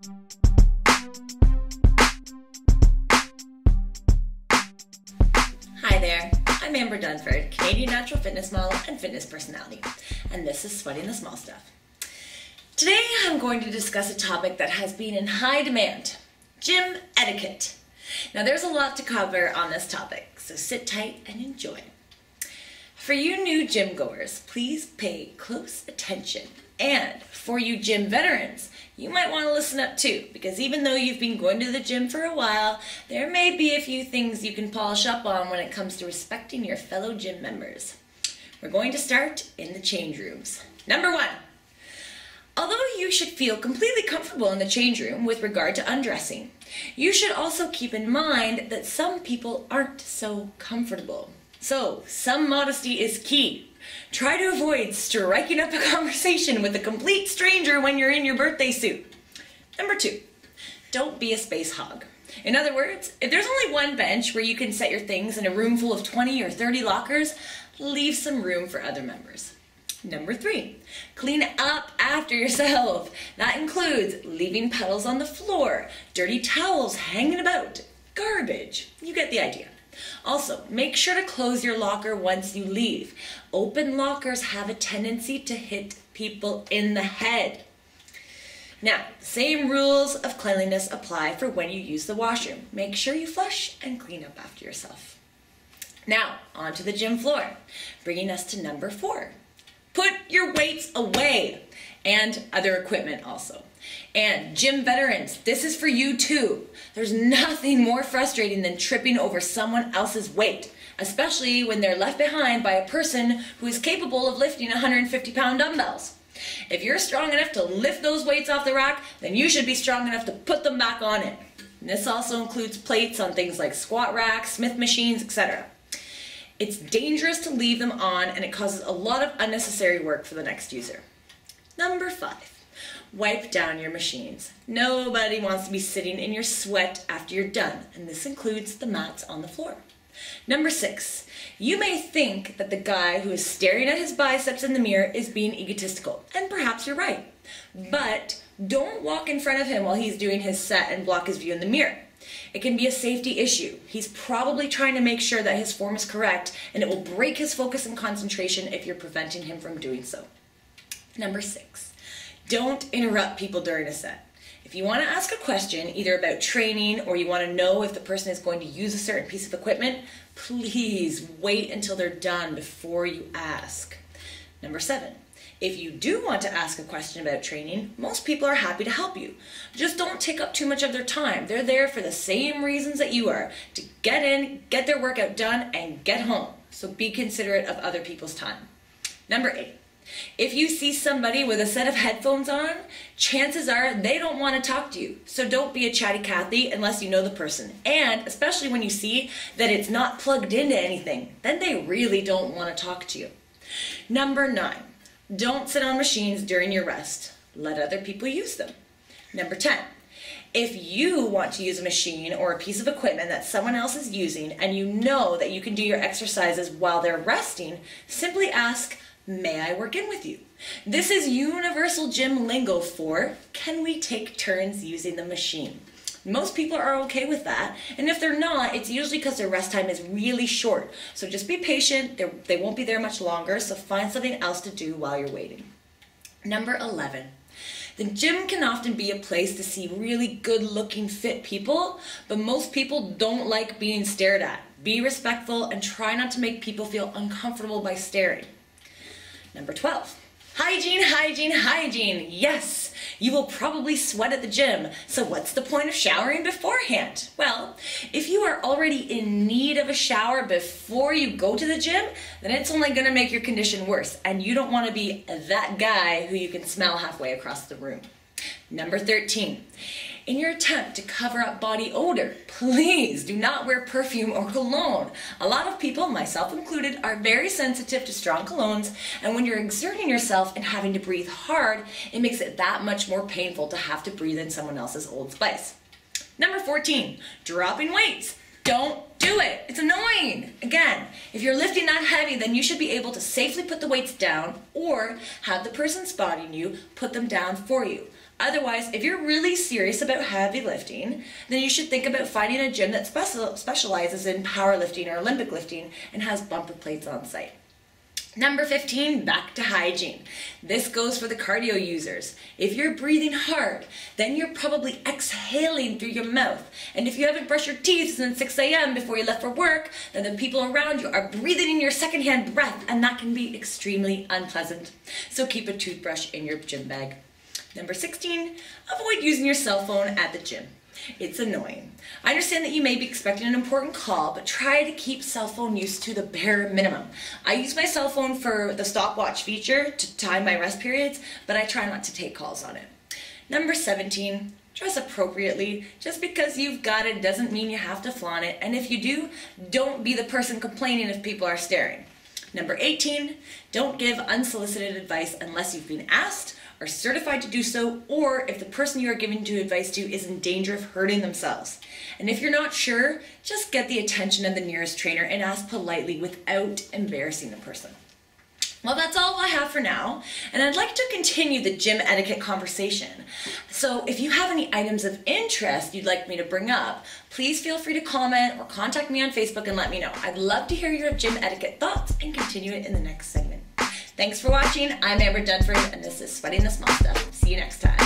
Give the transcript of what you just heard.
Hi there, I'm Amber Dunford, Canadian natural fitness model and fitness personality, and this is Sweating the Small Stuff. Today I'm going to discuss a topic that has been in high demand, gym etiquette. Now there's a lot to cover on this topic, so sit tight and enjoy. For you new gym goers, please pay close attention. And for you gym veterans, you might want to listen up too, because even though you've been going to the gym for a while, there may be a few things you can polish up on when it comes to respecting your fellow gym members. We're going to start in the change rooms. Number 1. Although you should feel completely comfortable in the change room with regard to undressing, you should also keep in mind that some people aren't so comfortable. So, some modesty is key. Try to avoid striking up a conversation with a complete stranger when you're in your birthday suit. Number 2, don't be a space hog. In other words, if there's only one bench where you can set your things in a room full of 20 or 30 lockers, leave some room for other members. Number 3, clean up after yourself. That includes leaving puddles on the floor, dirty towels hanging about, garbage. You get the idea. Also, make sure to close your locker once you leave. Open lockers have a tendency to hit people in the head. Now, same rules of cleanliness apply for when you use the washroom. Make sure you flush and clean up after yourself. Now, onto the gym floor, bringing us to number 4. Put your weights away, and other equipment also. And gym veterans, this is for you too. There's nothing more frustrating than tripping over someone else's weight, especially when they're left behind by a person who is capable of lifting 150-pound dumbbells. If you're strong enough to lift those weights off the rack, then you should be strong enough to put them back on it. And this also includes plates on things like squat racks, Smith machines, etc. It's dangerous to leave them on, and it causes a lot of unnecessary work for the next user. Number 5, wipe down your machines. Nobody wants to be sitting in your sweat after you're done, and this includes the mats on the floor. Number 6, you may think that the guy who is staring at his biceps in the mirror is being egotistical, and perhaps you're right. But don't walk in front of him while he's doing his set and block his view in the mirror. It can be a safety issue. He's probably trying to make sure that his form is correct, and it will break his focus and concentration if you're preventing him from doing so. Number 6, don't interrupt people during a set. If you want to ask a question, either about training or you want to know if the person is going to use a certain piece of equipment, please wait until they're done before you ask. Number 7, if you do want to ask a question about training, most people are happy to help you. Just don't take up too much of their time. They're there for the same reasons that you are, to get in, get their workout done, and get home. So be considerate of other people's time. Number 8, if you see somebody with a set of headphones on, chances are they don't want to talk to you. So don't be a chatty Cathy unless you know the person. And especially when you see that it's not plugged into anything, then they really don't want to talk to you. Number 9, don't sit on machines during your rest. Let other people use them. Number 10, if you want to use a machine or a piece of equipment that someone else is using and you know that you can do your exercises while they're resting, simply ask, "May I work in with you?" This is universal gym lingo for, can we take turns using the machine? Most people are okay with that, and if they're not, it's usually because their rest time is really short. So just be patient, they won't be there much longer, so find something else to do while you're waiting. Number 11, the gym can often be a place to see really good-looking, fit people, but most people don't like being stared at. Be respectful and try not to make people feel uncomfortable by staring. Number 12, hygiene, hygiene, hygiene. Yes, you will probably sweat at the gym, so what's the point of showering beforehand? Well, if you are already in need of a shower before you go to the gym, then it's only going to make your condition worse, and you don't want to be that guy who you can smell halfway across the room. Number 13, in your attempt to cover up body odor, please do not wear perfume or cologne. A lot of people, myself included, are very sensitive to strong colognes, and when you're exerting yourself and having to breathe hard, it makes it that much more painful to have to breathe in someone else's Old Spice. Number 14, dropping weights. Don't do it. It's annoying. Again, if you're lifting that heavy, then you should be able to safely put the weights down or have the person spotting you put them down for you. Otherwise, if you're really serious about heavy lifting, then you should think about finding a gym that specializes in powerlifting or Olympic lifting and has bumper plates on site. Number 15, back to hygiene. This goes for the cardio users. If you're breathing hard, then you're probably exhaling through your mouth. And if you haven't brushed your teeth since 6 a.m. before you left for work, then the people around you are breathing in your secondhand breath, and that can be extremely unpleasant. So keep a toothbrush in your gym bag. Number 16, avoid using your cell phone at the gym. It's annoying. I understand that you may be expecting an important call, but try to keep cell phone use to the bare minimum. I use my cell phone for the stopwatch feature to time my rest periods, but I try not to take calls on it. Number 17, dress appropriately. Just because you've got it doesn't mean you have to flaunt it, and if you do, don't be the person complaining if people are staring. Number 18, don't give unsolicited advice unless you've been asked, are certified to do so, or if the person you are giving advice to is in danger of hurting themselves. And if you're not sure, just get the attention of the nearest trainer and ask politely without embarrassing the person. Well, that's all I have for now, and I'd like to continue the gym etiquette conversation. So if you have any items of interest you'd like me to bring up, please feel free to comment or contact me on Facebook and let me know. I'd love to hear your gym etiquette thoughts and continue it in the next segment. Thanks for watching. I'm Amber Dunford, and this is Sweating the Small Stuff. See you next time.